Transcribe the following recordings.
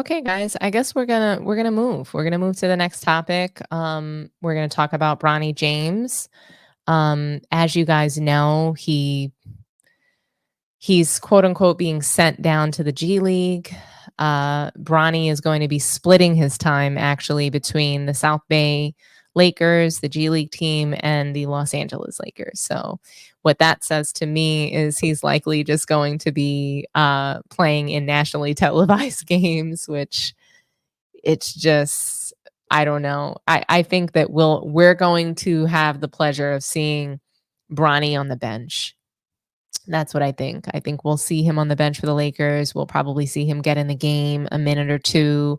Okay, guys, I guess we're gonna move. We're gonna move to the next topic. We're gonna talk about Bronny James. As you guys know, he's quote unquote being sent down to the G League. Bronny is going to be splitting his time actually between the South Bay Lakers, the G League team, and the Los Angeles Lakers. So, what that says to me is he's likely just going to be playing in nationally televised games, which it's just I don't know. I think that we're going to have the pleasure of seeing Bronny on the bench. That's what I think. I think we'll see him on the bench for the Lakers. We'll probably see him get in the game a minute or two.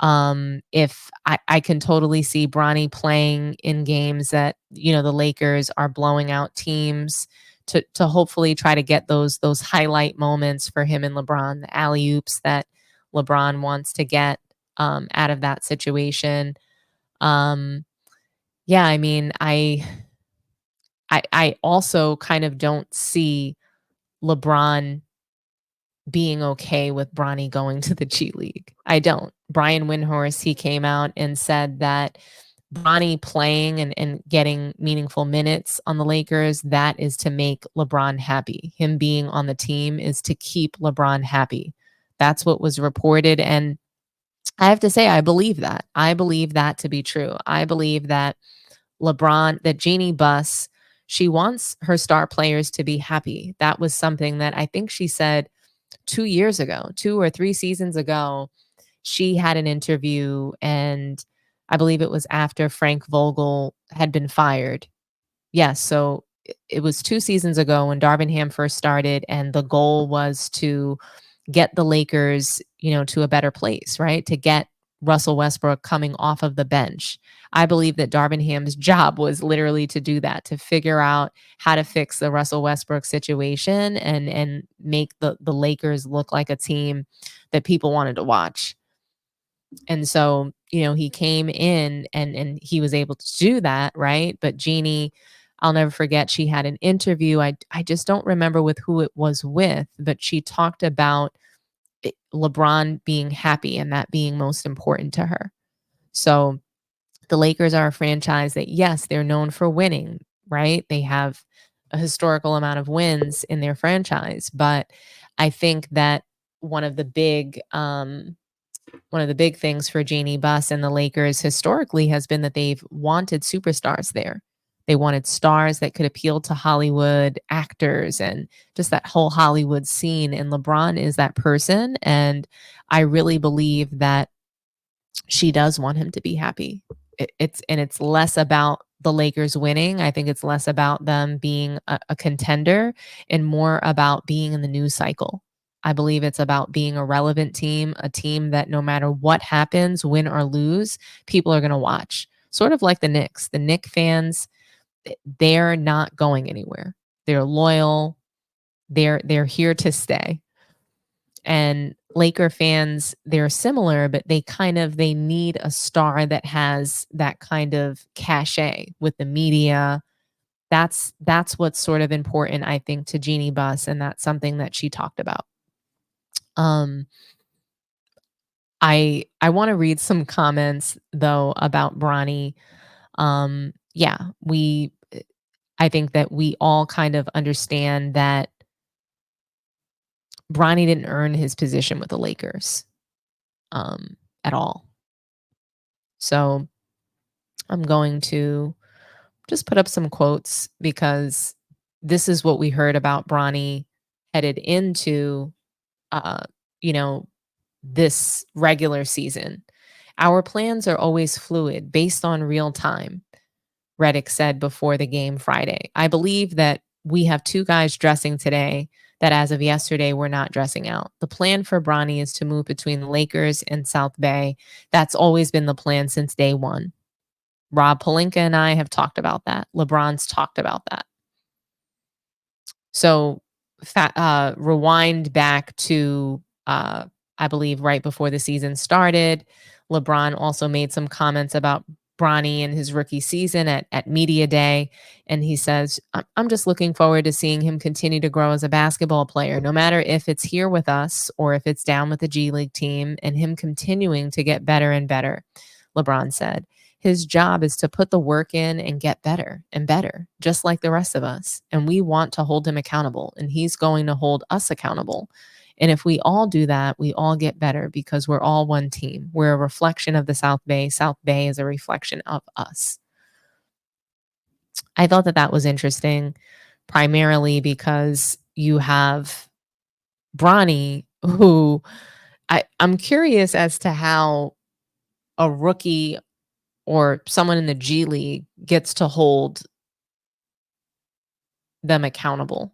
If I can totally see Bronny playing in games that, the Lakers are blowing out teams to hopefully try to get those highlight moments for him and LeBron, the alley oops that LeBron wants to get out of that situation. Um, yeah, I mean, I also kind of don't see LeBron being okay with Bronny going to the G League. I don't. Brian Windhorst, he came out and said that Bronny playing and getting meaningful minutes on the Lakers, that is to make LeBron happy. Him being on the team is to keep LeBron happy. That's what was reported. And I have to say, I believe that. I believe that to be true. I believe that that Jeannie Buss, she wants her star players to be happy. That was something that I think she said 2 years ago, 2 or 3 seasons ago. She had an interview, and I believe it was after Frank Vogel had been fired. Yes, so it was 2 seasons ago when Darvin Ham first started, and the goal was to get the Lakers, to a better place, right? To get Russell Westbrook coming off of the bench. I believe that Darvin Ham's job was literally to do that, to figure out how to fix the Russell Westbrook situation and make the Lakers look like a team that people wanted to watch. And so, he came in and he was able to do that, right? But Jeannie, I'll never forget, she had an interview. I just don't remember with who it was with, but she talked about LeBron being happy and that being most important to her. So the Lakers are a franchise that, yes, they're known for winning, right? They have a historical amount of wins in their franchise, but I think that one of the big things for Jeannie Buss and the Lakers historically has been that they've wanted superstars there. They wanted stars that could appeal to Hollywood actors and just that whole Hollywood scene. And LeBron is that person. And I really believe that she does want him to be happy. It's less about the Lakers winning. I think it's less about them being a contender and more about being in the news cycle. I believe it's about being a relevant team, a team that no matter what happens, win or lose, people are going to watch. Sort of like the Knicks. The Knicks fans, they're not going anywhere. They're loyal. They're here to stay. And Laker fans, they're similar, but they need a star that has that kind of cachet with the media. That's what's sort of important, I think, to Jeannie Buss, and that's something that she talked about. Um, I want to read some comments though about Bronny. Yeah, I think that we all kind of understand that Bronny didn't earn his position with the Lakers at all. So I'm going to just put up some quotes because this is what we heard about Bronny headed into, uh, you know, this regular season. Our plans are always fluid based on real time, Reddick said before the game Friday. I believe that we have two guys dressing today that as of yesterday were not dressing out. The plan for Bronny is to move between the Lakers and South Bay. That's always been the plan since day one. Rob Pelinka and I have talked about that. LeBron's talked about that. So rewind back to, I believe, right before the season started. LeBron also made some comments about Bronny in his rookie season at media day, and he says, I'm just looking forward to seeing him continue to grow as a basketball player, no matter if it's here with us or if it's down with the G League team, and him continuing to get better and better. LeBron said his job is to put the work in and get better and better, just like the rest of us. And we want to hold him accountable, and he's going to hold us accountable. And if we all do that, we all get better because we're all one team. We're a reflection of the South Bay. South Bay is a reflection of us. I thought that was interesting, primarily because you have Bronny, who I'm curious as to how a rookie or someone in the G League gets to hold them accountable.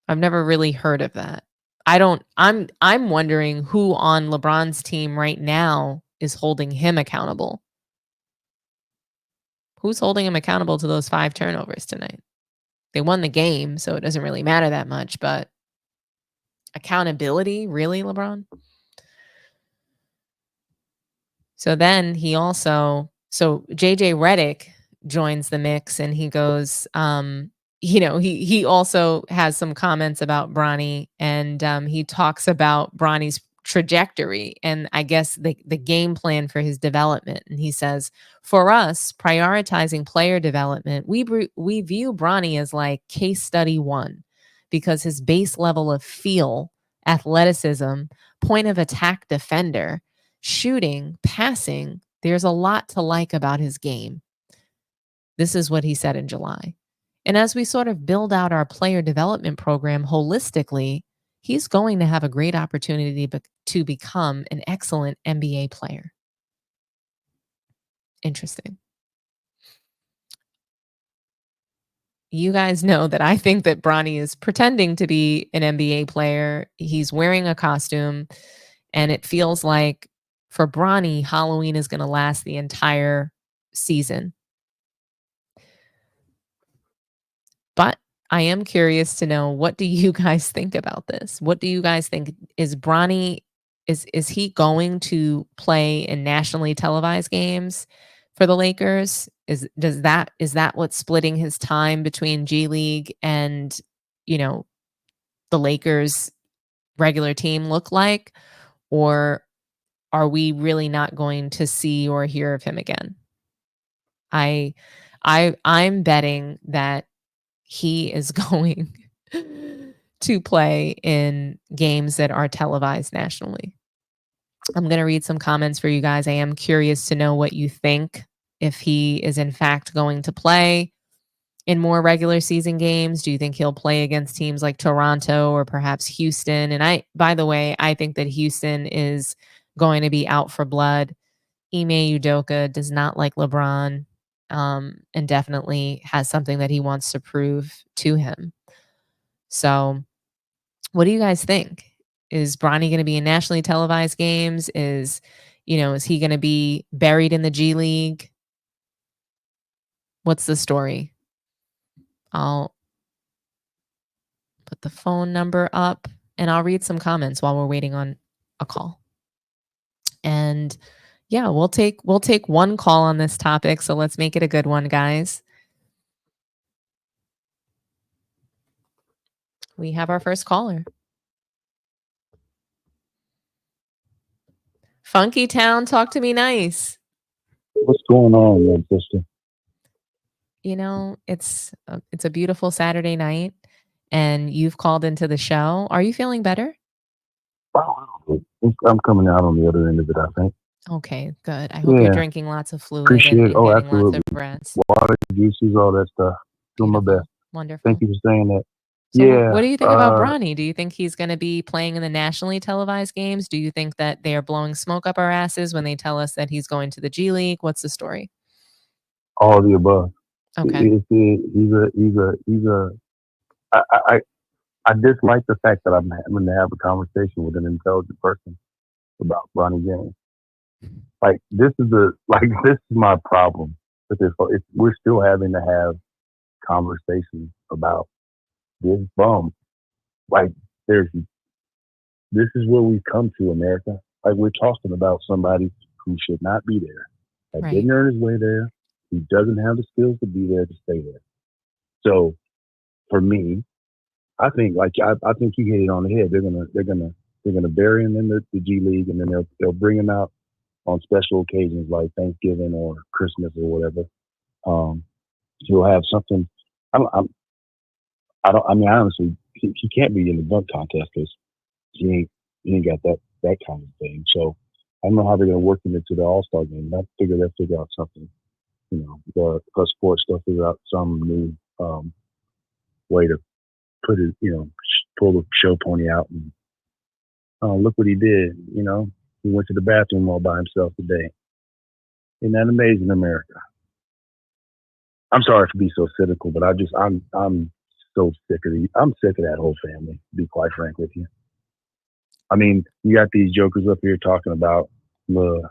I've never really heard of that. I'm wondering who on LeBron's team right now is holding him accountable. Who's holding him accountable to those 5 turnovers tonight? They won the game, so it doesn't really matter that much, but accountability, really, LeBron? So then so JJ Redick joins the mix, and he goes, he also has some comments about Bronny, and he talks about Bronny's trajectory and I guess the game plan for his development. And he says, for us, prioritizing player development, we view Bronny as like case study 1 because his base level of feel, athleticism, point of attack defender, shooting, passing, there's a lot to like about his game. This is what he said in July. And as we sort of build out our player development program holistically, he's going to have a great opportunity to become an excellent NBA player. Interesting. You guys know that I think that Bronny is pretending to be an NBA player. He's wearing a costume, and it feels like for Bronny, Halloween is going to last the entire season. But I am curious to know, what do you guys think about this? What do you guys think? Is Bronny, is he going to play in nationally televised games for the Lakers? Is that what's splitting his time between G League and, the Lakers regular team look like? Or are we really not going to see or hear of him again? I'm betting that he is going to play in games that are televised nationally. I'm going to read some comments for you guys. I am curious to know what you think, if he is in fact going to play in more regular season games. Do you think he'll play against teams like Toronto or perhaps Houston? And by the way, I think that Houston is going to be out for blood. Ime Udoka does not like LeBron, and definitely has something that he wants to prove to him. So what do you guys think? Is Bronny going to be in nationally televised games? Is he going to be buried in the G League? What's the story? I'll put the phone number up, and I'll read some comments while we're waiting on a call. And yeah, we'll take one call on this topic, so let's make it a good one, guys. We have our first caller. Funky Town, talk to me nice. What's going on, my sister? It's a beautiful Saturday night, and you've called into the show. Are you feeling better? I'm coming out on the other end of it, I think. Okay, good. I hope you're drinking lots of fluid Appreciate and it. Oh, getting absolutely. lots of rest. Water, juices, all that stuff. Doing my Beautiful. best. Wonderful. Thank you for saying that. So what do you think about Bronny? Do you think he's going to be playing in the nationally televised games? Do you think that they are blowing smoke up our asses when they tell us that he's going to the G League? What's the story? All of the above. Okay. I dislike the fact that I'm having to have a conversation with an intelligent person about Bronny James. Like this is my problem with this. We're still having to have conversations about this bum. Like this is where we've come to, America. Like we're talking about somebody who should not be there. That Right. didn't earn his way there. He doesn't have the skills to be there to stay there. So for me, I think I think you hit it on the head. They're gonna bury him in the G League, and then they'll bring him out on special occasions like Thanksgiving or Christmas or whatever. Um, he'll have something. I don't. I don't. I mean, honestly, he can't be in the dunk contest because he ain't got that kind of thing. So I don't know how they're gonna work him into the All Star game. I figure they'll figure out something. The sports they'll figure out some new way to put it. Pull the show pony out and look what he did. He went to the bathroom all by himself today. Isn't that amazing, America? I'm sorry for being so cynical, but I'm so sick of I'm sick of that whole family. To be quite frank with you, I mean, you got these jokers up here talking about the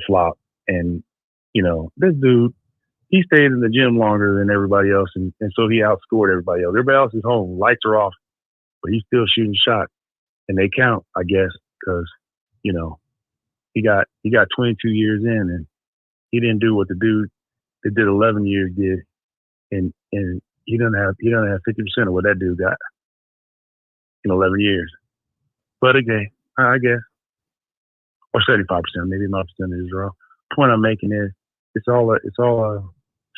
flop, and this dude, he stayed in the gym longer than everybody else, and so he outscored everybody else. Everybody else is home, lights are off, but he's still shooting shots, and they count, I guess, because you know he got 22 years in, and he didn't do what the dude that did 11 years did, and he doesn't have 50% of what that dude got in 11 years. But again, I guess, or 75%, maybe my percentage is wrong. Point I'm making is it's all a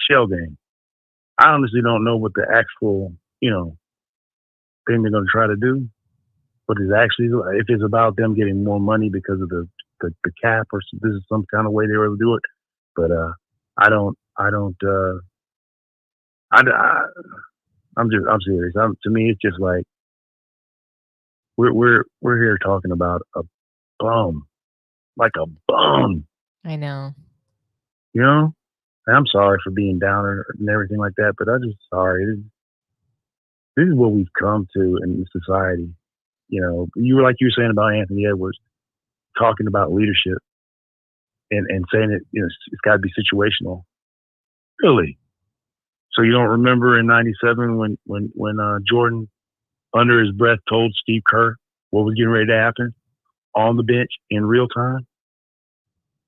shell game. I honestly don't know what the actual thing they're going to try to do. What is actually, if it's about them getting more money because of the cap, or this is some kind of way they were able to do it. But I'm serious. To me, it's just like we're here talking about a bum, like a bum. I know. And I'm sorry for being downer and everything like that, but I'm just sorry. This is what we've come to in society. You were saying about Anthony Edwards, talking about leadership and saying it, it's got to be situational. Really? So you don't remember in '97 when Jordan, under his breath, told Steve Kerr what was getting ready to happen on the bench in real time?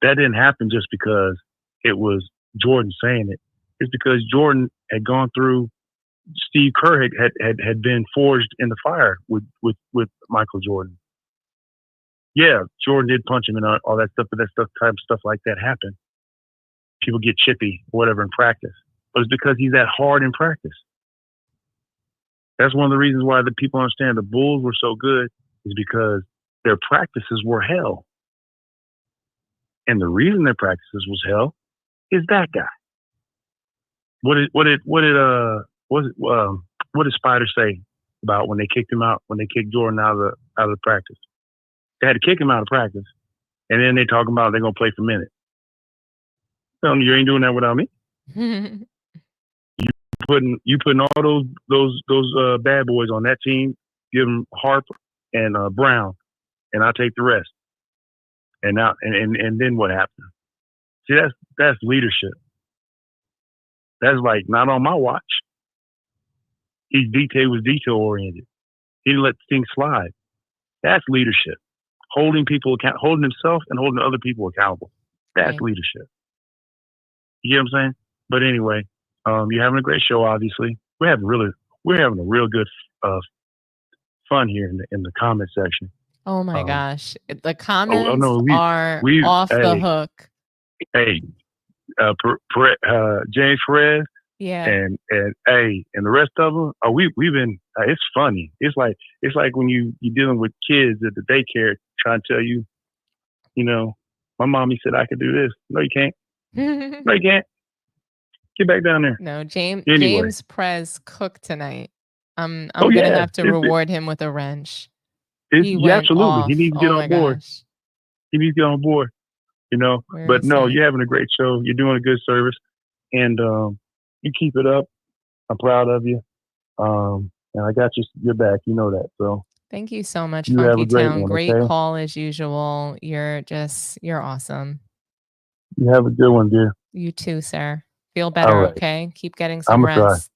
That didn't happen just because it was Jordan saying it. It's because Jordan had gone through. Steve Kerr had been forged in the fire with Michael Jordan. Yeah, Jordan did punch him and all that stuff, but type of stuff like that happened. People get chippy, whatever, in practice. But it's because he's that hard in practice. That's one of the reasons why the people understand the Bulls were so good, is because their practices were hell. And the reason their practices was hell is that guy. What did Spider say about when they kicked him out, when they kicked Jordan out of the practice? They had to kick him out of practice, and then they talking about they're gonna play for minutes. You ain't doing that without me. You putting all those bad boys on that team. Give them Harper and Brown, and I'll take the rest. And now and then what happened? See, that's leadership. That's like not on my watch. He was detail oriented. He didn't let things slide. That's leadership. Holding himself and holding other people accountable. That's Right. leadership. You get what I'm saying? But anyway, you're having a great show. Obviously, we're having a real good fun here in the comment section. Oh my gosh, the Oh comments no, are off the hook. Hey, James Perez. Yeah. And the rest of them, we've been. It's funny. It's like when you're dealing with kids at the daycare trying to tell you, my mommy said I could do this. No, you can't. No, you can't. Get back down there. No, James Anyway. Prez cooked tonight. I'm Oh, gonna yeah. have to reward him with a wrench. He Yeah, went absolutely. off. He needs to get Oh on my board. gosh. He needs to get on board. But no, he? you're having a great show. You're doing a good service, and you keep it up. I'm proud of you. And I got your back. You know that. So Thank you so much, you have Funky a great Town. one. Great Okay. call as usual. You're awesome. You have a good one, dear. You too, sir. Feel better, All right. okay? Keep getting some I'm gonna try. rest.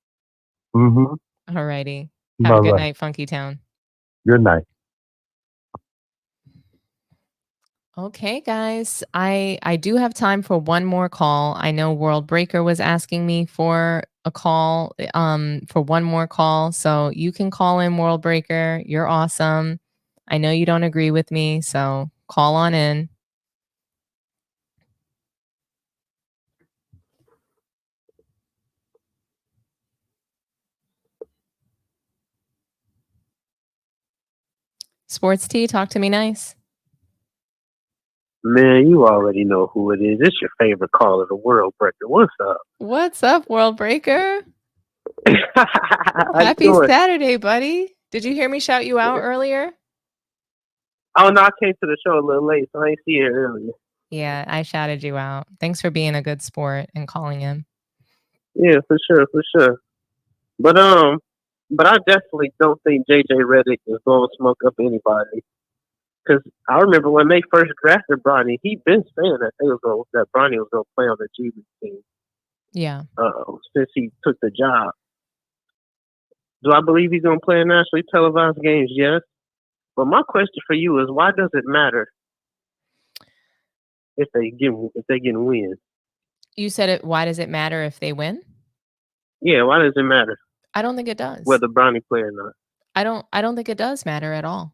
All righty. Have Bye-bye. a good night, Funky Town. Good night. Okay, guys. I do have time for one more call. I know World Breaker was asking me for a call, for one more call. So you can call in, World Breaker. You're awesome. I know you don't agree with me, so call on in. Sports Tea, talk to me nice. Man, you already know who it is. It's your favorite caller, the World Breaker. What's up? What's up, World Breaker? How you Happy doing? Saturday, buddy. Did you hear me shout you out earlier? Oh no, I came to the show a little late, so I ain't see it earlier. Yeah, I shouted you out. Thanks for being a good sport and calling in. Yeah, for sure, for sure. But but I definitely don't think JJ Redick is going to smoke up anybody. Because I remember when they first drafted Bronny, he'd been saying that that Bronny was going to play on the G League team. Yeah. Since he took the job. Do I believe he's going to play in nationally televised games? Yes. But my question for you is, why does it matter if they get wins? You said it. Why does it matter if they win? Yeah, why does it matter I don't think it does. whether Bronny play or not? I don't think it does matter at all.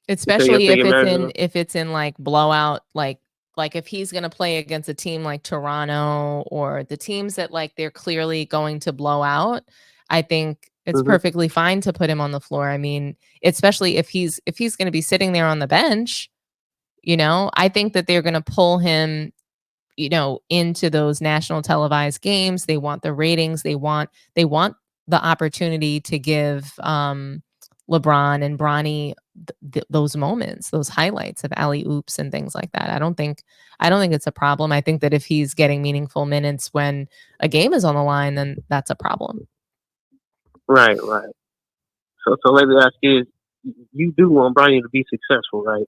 So you Especially think it matters? if it's in like blowout, like if he's gonna play against a team like Toronto or the teams that like they're clearly going to blow out, I think it's Mm-hmm. perfectly fine to put him on the floor. I mean, especially if he's gonna be sitting there on the bench, I think that they're gonna pull him, into those national televised games. They want the ratings. They want the opportunity to give LeBron and Bronny those moments, those highlights of alley oops and things like that. I don't think it's a problem. I think that if he's getting meaningful minutes when a game is on the line, then that's a problem. Right, right. So let me ask you: you do want Bronny to be successful, right?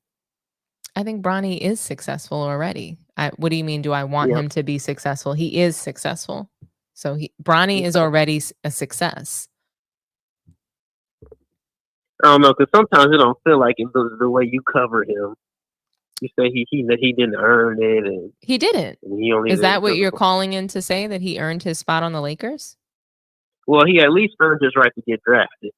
I think Bronny is successful already. What do you mean? Do I want Yeah. him to be successful? He is successful. So Bronny is Okay. already a success. I don't know, because sometimes it don't feel like it the way you cover him. You say he didn't earn it, and He didn't. he only Is did that it what because you're of. calling in to say, that he earned his spot on the Lakers? Well, he at least earned his right to get drafted.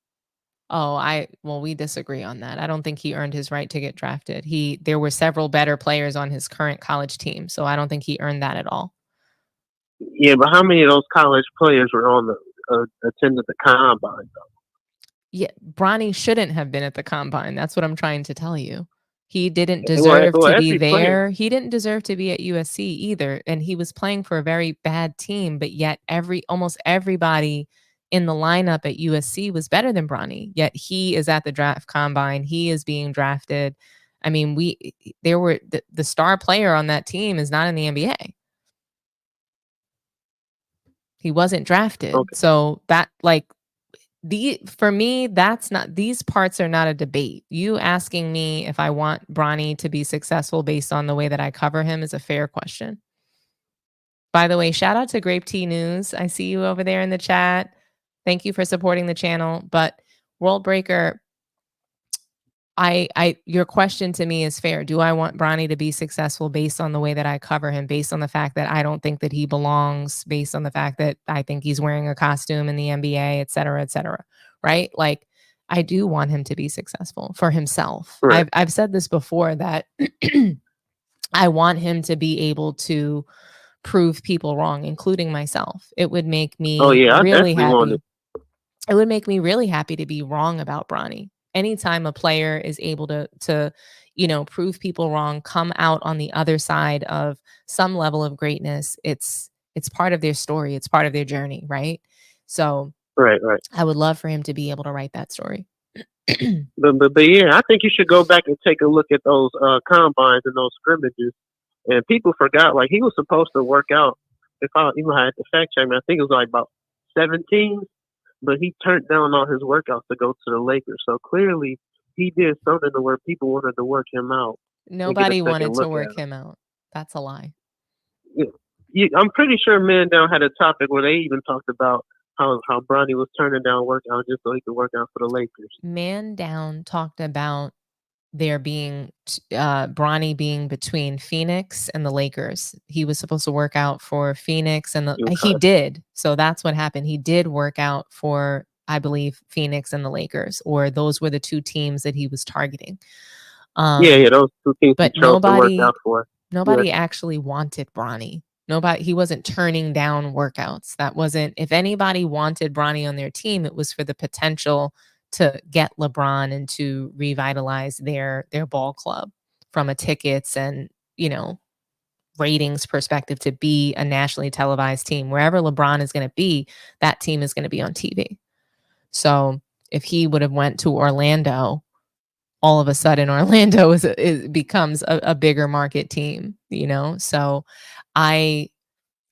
Oh, well, we disagree on that. I don't think he earned his right to get drafted. There were several better players on his current college team, so I don't think he earned that at all. Yeah, but how many of those college players were on the attended the combine? Yeah, Bronny shouldn't have been at the combine. That's what I'm trying to tell you. He didn't Well, deserve well, to be every player. there. He didn't deserve to be at USC either, and he was playing for a very bad team, but yet almost everybody in the lineup at USC was better than Bronny. Yet he is at the draft combine. He is being drafted. I mean, there were the star player on that team is not in the NBA. He wasn't drafted. Okay. So that for me, that's not, these parts are not a debate. You asking me if I want Bronny to be successful based on the way that I cover him is a fair question. By the way, shout out to Grape Tea News. I see you over there in the chat. Thank you for supporting the channel. But World Breaker, your question to me is fair. Do I want Bronny to be successful based on the way that I cover him, based on the fact that I don't think that he belongs, based on the fact that I think he's wearing a costume in the NBA, et cetera, right? Like, I do want him to be successful for himself. Right. I've said this before, that I want him to be able to prove people wrong, including myself. It would make Oh me yeah, I really definitely wanted. happy. It would make me really happy to be wrong about Bronny. Anytime a player is able to prove people wrong, come out on the other side of some level of greatness, it's part of their story. It's part of their journey, right? So Right, right. I would love for him to be able to write that story. But yeah, I think you should go back and take a look at those combines and those scrimmages. And people forgot, like he was supposed to work out. If I even had to fact check me, I think it was like about 17, but he turned down all his workouts to go to the Lakers. So clearly, he did something to where people wanted to work him out and get a Nobody second wanted to look at work him. him out. That's a lie. Yeah, I'm pretty sure Men Down had a topic where they even talked about how Bronny was turning down workouts just so he could work out for the Lakers. Man Down talked about there being Bronny being between Phoenix and the Lakers. He was supposed to work out for Phoenix, and he did. So that's what happened. He did work out for, I believe, Phoenix and the Lakers, or those were the two teams that he was targeting. Yeah, those two teams but he chose to work out for. Nobody actually wanted Bronny. He wasn't turning down workouts. That wasn't, if anybody wanted Bronny on their team, it was for the potential to get LeBron and to revitalize their ball club from a tickets and, ratings perspective, to be a nationally televised team. Wherever LeBron is going to be, that team is going to be on TV. So if he would have went to Orlando, all of a sudden Orlando becomes a bigger market team, So I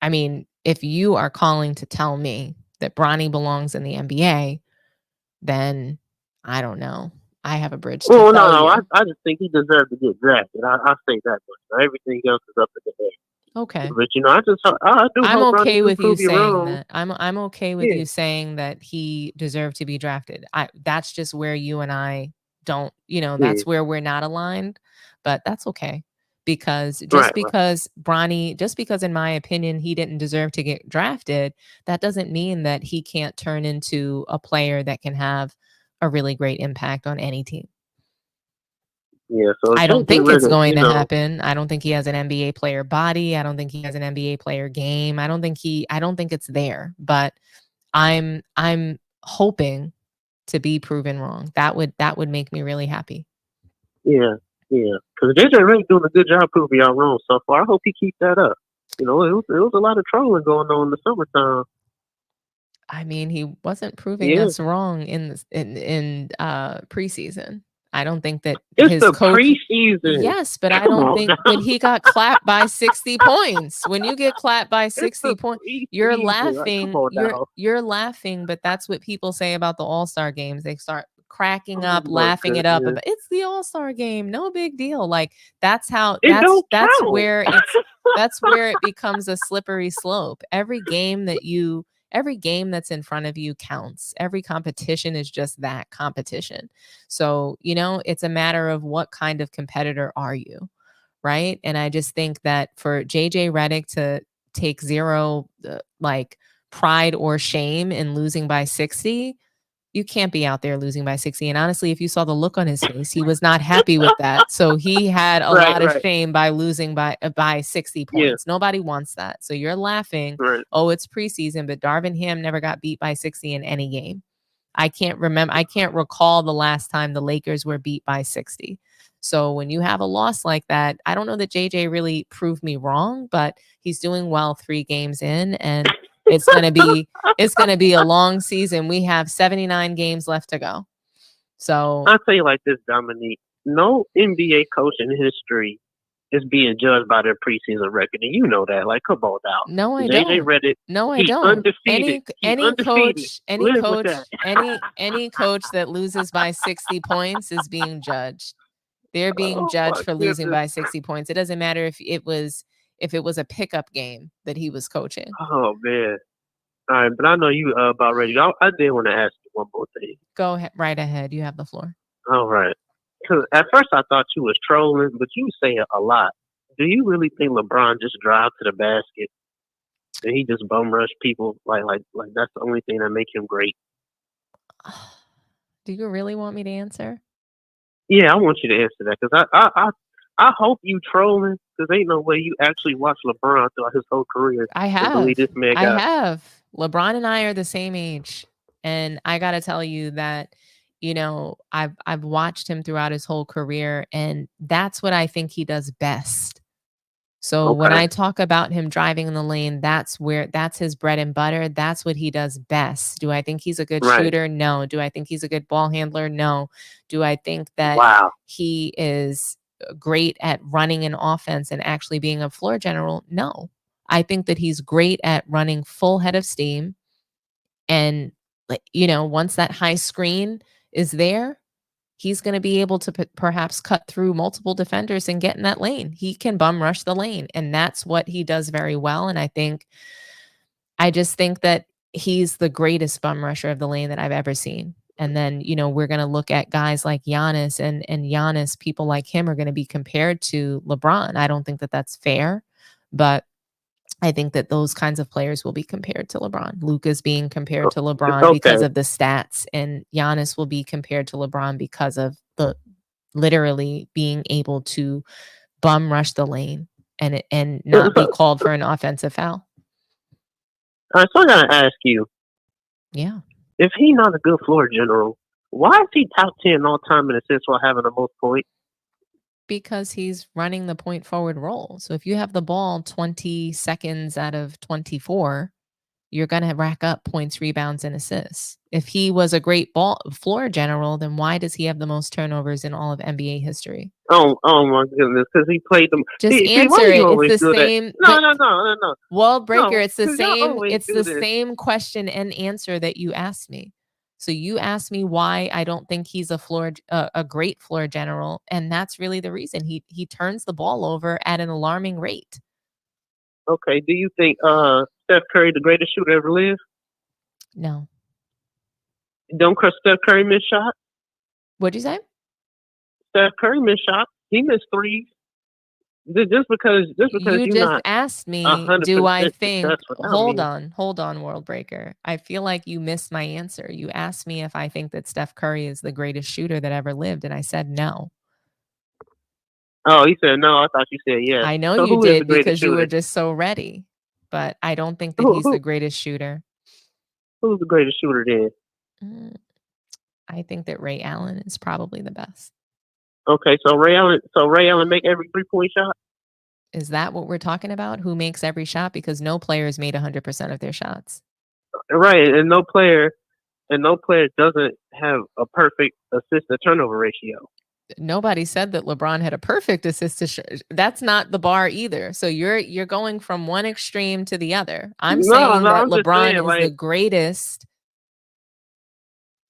mean, if you are calling to tell me that Bronny belongs in the NBA, then I don't know. I have a bridge to tell you. I just think he deserved to get drafted. I say that much. Everything else is up in the air. Okay. But I'm okay with you saying that. I'm okay with you saying that he deserved to be drafted. That's just where you and I don't, that's where we're not aligned, but that's okay. Because because in my opinion, he didn't deserve to get drafted, that doesn't mean that he can't turn into a player that can have a really great impact on any team. Yeah, so I don't think it's going to happen. I don't think he has an NBA player body. I don't think he has an NBA player game. I don't think it's there, but I'm hoping to be proven wrong. That would make me really happy. Yeah. Because JJ really doing a good job proving y'all wrong so far. I hope he keeps that up. It was a lot of trolling going on in the summertime. I mean, he wasn't proving us wrong in preseason. I don't think that his coach. Preseason. Yes, but I don't think when he got clapped by 60 points. When you get clapped by 60 points, you're laughing. You're laughing, but that's what people say about the All-Star games. They start cracking up, laughing it up. But it's the All-Star game, no big deal. Like that's where it becomes a slippery slope. Every game that's in front of you counts. Every competition is just that, competition. So, it's a matter of what kind of competitor are you, right? And I just think that for JJ Redick to take zero pride or shame in losing by 60, you can't be out there losing by 60. And honestly, if you saw the look on his face, he was not happy with that. So he had a lot of shame by losing by 60 points. Yeah. Nobody wants that. So you're laughing. Right. Oh, it's preseason, but Darvin Ham never got beat by 60 in any game. I can't recall the last time the Lakers were beat by 60. So when you have a loss like that, I don't know that JJ really proved me wrong, but he's doing well 3 games in, and it's going to be a long season. We have 79 games left to go. So I'll tell you like this, Dominique. No NBA coach in history is being judged by their preseason record, and you know that. Like, come on now. No, I don't. JJ Redick. No, I don't. Undefeated. Any coach that loses by 60 points is being judged. They're being judged for losing by 60 points. It doesn't matter if it was a pickup game that he was coaching. Oh man. All right, but I know you about ready. I did want to ask you one more thing. Go ahead, right ahead. You have the floor. All right. Because at first I thought you was trolling, but you say it a lot. Do you really think LeBron just drive to the basket and he just bum rush people? Like that's the only thing that makes him great? Do you really want me to answer? Yeah, I want you to answer that because I hope you trolling because ain't no way you actually watch LeBron throughout his whole career. I have. I have. LeBron and I are the same age, and I got to tell you that, I've watched him throughout his whole career, and that's what I think he does best. So when I talk about him driving in the lane, that's his bread and butter. That's what he does best. Do I think he's a good shooter? No. Do I think he's a good ball handler? No. Do I think that he is great at running an offense and actually being a floor general? No. I think that he's great at running full head of steam. And, once that high screen is there, he's going to be able to perhaps cut through multiple defenders and get in that lane. He can bum rush the lane, and that's what he does very well. And I just think that he's the greatest bum rusher of the lane that I've ever seen. And then, we're going to look at guys like Giannis, and Giannis, people like him are going to be compared to LeBron. I don't think that that's fair, but I think that those kinds of players will be compared to LeBron. Luka's being compared to LeBron because of the stats, and Giannis will be compared to LeBron because of the literally being able to bum rush the lane and not be called for an offensive foul. All right, so I gotta ask you, Yeah. if he's not a good floor general, why is he top 10 all time in assists while having the most points? Because he's running the point forward role. So if you have the ball 20 seconds out of 24, you're going to rack up points, rebounds, and assists. If he was a great floor general, then why does he have the most turnovers in all of NBA history? Oh my goodness, because he played them. Just answer it. It's the same. No. World Breaker, No, it's the 'cause y'all same. always It's do the this. same question and answer that you asked me. So you asked me why I don't think he's a great floor general, and that's really the reason. He turns the ball over at an alarming rate. Okay, do you think Steph Curry the greatest shooter ever lived? No. Don't Steph Curry miss shots? What'd you say? Steph Curry missed shots. He missed threes. Just because You just not asked me, 100% do I think, successful. hold on, World Breaker. I feel like you missed my answer. You asked me if I think that Steph Curry is the greatest shooter that ever lived, and I said no. Oh, he said no. I thought you said yes. I know So you who is the did greatest because you shooter? were just so ready, but I don't think that he's the greatest shooter. Who's the greatest shooter then? I think that Ray Allen is probably the best. Okay, so Ray Allen make every 3-point shot? Is that what we're talking about? Who makes every shot? Because no players made 100% of their shots. Right, and no player doesn't have a perfect assist to turnover ratio. Nobody said that LeBron had a perfect assist to that's not the bar either. So you're going from one extreme to the other. I'm saying that I'm LeBron saying, is the greatest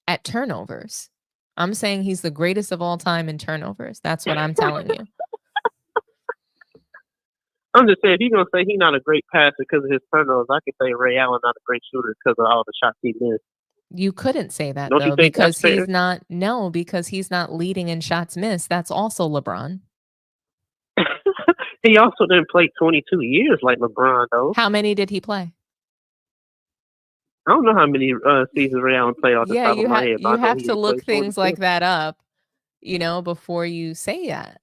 at turnovers. I'm saying he's the greatest of all time in turnovers. That's what I'm telling you. I'm just saying, if you're going to say he's not a great passer because of his turnovers, I could say Ray Allen not a great shooter because of all the shots he missed. You couldn't say that, Don't you though, think because that's fair? because he's not leading in shots missed. That's also LeBron. He also didn't play 22 years like LeBron, though. How many did he play? I don't know how many seasons Ray Allen played off the top of my head. You have to look things 42. like that up, before you say that.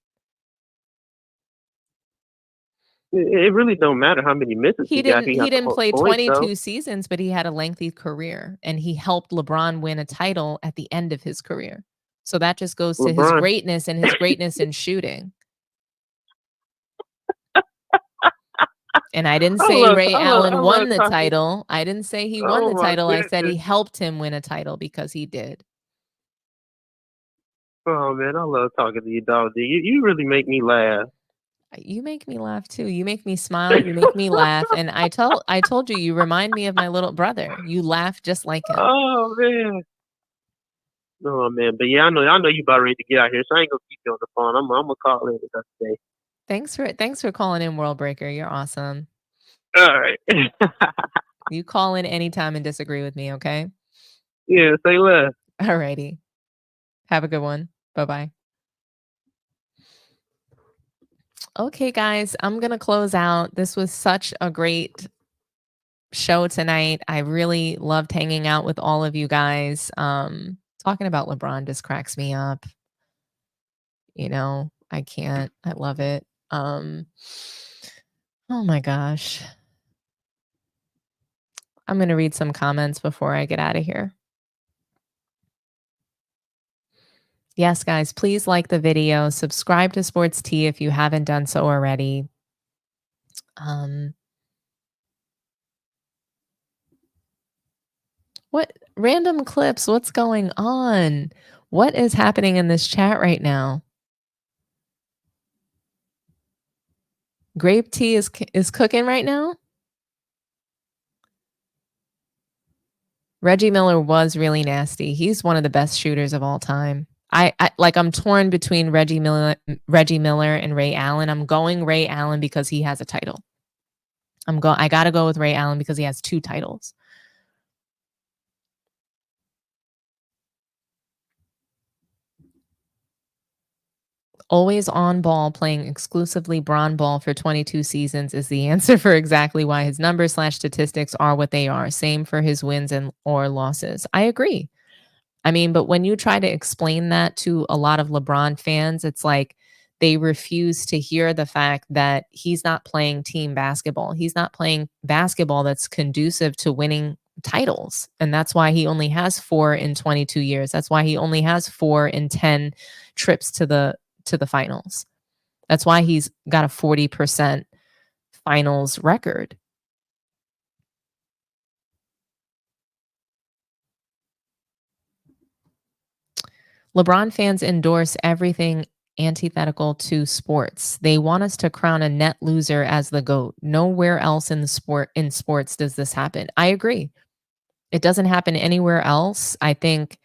It really don't matter how many misses he got. He didn't play 22 though. seasons, but he had a lengthy career, and he helped LeBron win a title at the end of his career. So that just goes to his greatness and his greatness in shooting. And I didn't say Ray Allen won the title. I didn't say he won the title. I said he helped him win a title because he did. Oh man, I love talking to you, dog. You really make me laugh. You make me laugh too. You make me smile. You make me laugh. And I told you, you remind me of my little brother. You laugh just like him. Oh man. Oh man, but yeah, I know you about ready to get out here, so I ain't gonna keep you on the phone. I'm gonna call later today. Thanks for calling in, World Breaker. You're awesome. All right. You call in anytime and disagree with me, okay? Yeah, say less. All righty. Have a good one. Bye-bye. Okay, guys, I'm going to close out. This was such a great show tonight. I really loved hanging out with all of you guys. Talking about LeBron just cracks me up. I can't. I love it. Oh my gosh. I'm going to read some comments before I get out of here. Yes, guys, please like the video. Subscribe to Sports Tea if you haven't done so already. What random clips? What's going on? What is happening in this chat right now? Grape tea is cooking right now? Reggie Miller was really nasty. He's one of the best shooters of all time. I'm torn between Reggie Miller and Ray Allen. I'm going Ray Allen because he has a title. I got to go with Ray Allen because he has 2 titles. Always on ball, playing exclusively Bron ball for 22 seasons is the answer for exactly why his numbers/statistics are what they are. Same for his wins and or losses. I agree. I mean, but when you try to explain that to a lot of LeBron fans, it's like they refuse to hear the fact that he's not playing team basketball. He's not playing basketball that's conducive to winning titles. And that's why he only has 4 in 22 years. That's why he only has 4 in 10 trips to the finals. That's why he's got a 40% finals record. LeBron fans endorse everything antithetical to sports. They want us to crown a net loser as the GOAT. Nowhere else in sports does this happen. I agree. It doesn't happen anywhere else. I think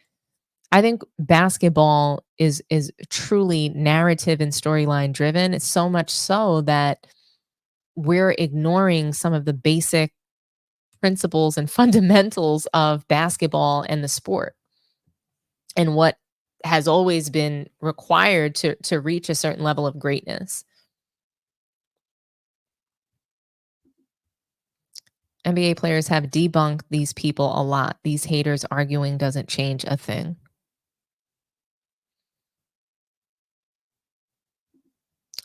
basketball is truly narrative and storyline driven. It's so much so that we're ignoring some of the basic principles and fundamentals of basketball and the sport and what has always been required to reach a certain level of greatness. NBA players have debunked these people a lot. These haters arguing doesn't change a thing.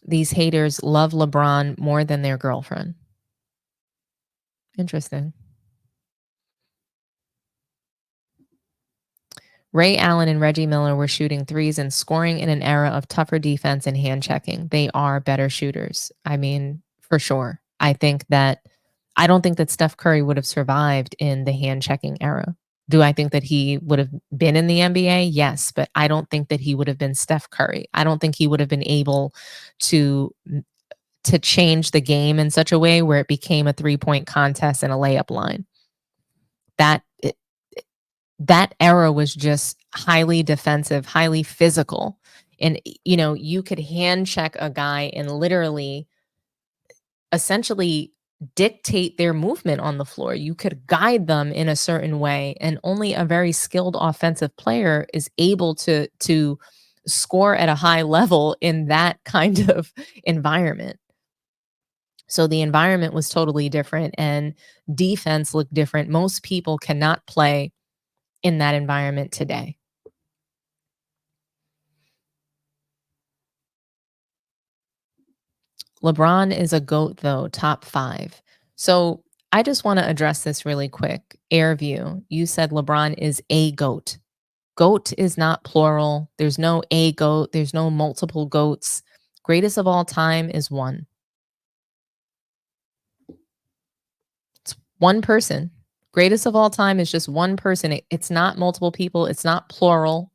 These haters love LeBron more than their girlfriend. Interesting. Ray Allen and Reggie Miller were shooting threes and scoring in an era of tougher defense and hand checking. They are better shooters. I mean, for sure. I don't think that Steph Curry would have survived in the hand checking era. Do I think that he would have been in the NBA? Yes, but I don't think that he would have been Steph Curry. I don't think he would have been able to change the game in such a way where it became a 3-point contest and a layup line. That era was just highly defensive, highly physical. And, you could hand check a guy and literally essentially dictate their movement on the floor. You could guide them in a certain way, and only a very skilled offensive player is able to score at a high level in that kind of environment. So the environment was totally different and defense looked different. Most people cannot play in that environment today. LeBron is a GOAT, though, top 5. So I just want to address this really quick. Airview, you said LeBron is a GOAT. GOAT is not plural. There's no a GOAT. There's no multiple GOATs. Greatest of all time is one. It's one person. Greatest of all time is just one person. It's not multiple people. It's not plural.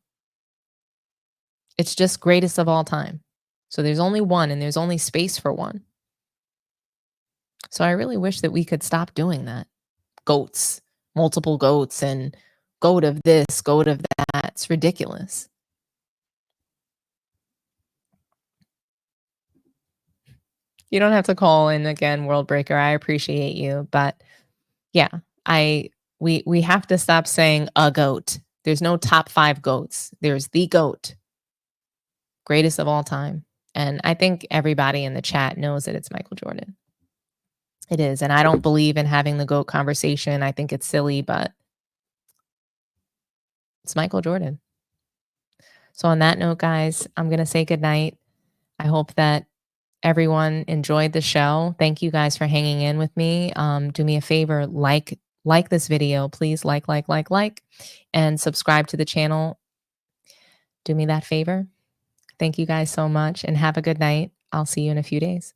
It's just greatest of all time. So there's only one and there's only space for one. So I really wish that we could stop doing that. GOATs, multiple GOATs, and GOAT of this, GOAT of that. It's ridiculous. You don't have to call in again, World Breaker. I appreciate you. But yeah, we have to stop saying a GOAT. There's no top 5 GOATs. There's the GOAT. Greatest of all time. And I think everybody in the chat knows that it's Michael Jordan. It is. And I don't believe in having the GOAT conversation. I think it's silly, but it's Michael Jordan. So on that note, guys, I'm going to say goodnight. I hope that everyone enjoyed the show. Thank you guys for hanging in with me. Do me a favor, like this video. Please like, and subscribe to the channel. Do me that favor. Thank you guys so much and have a good night. I'll see you in a few days.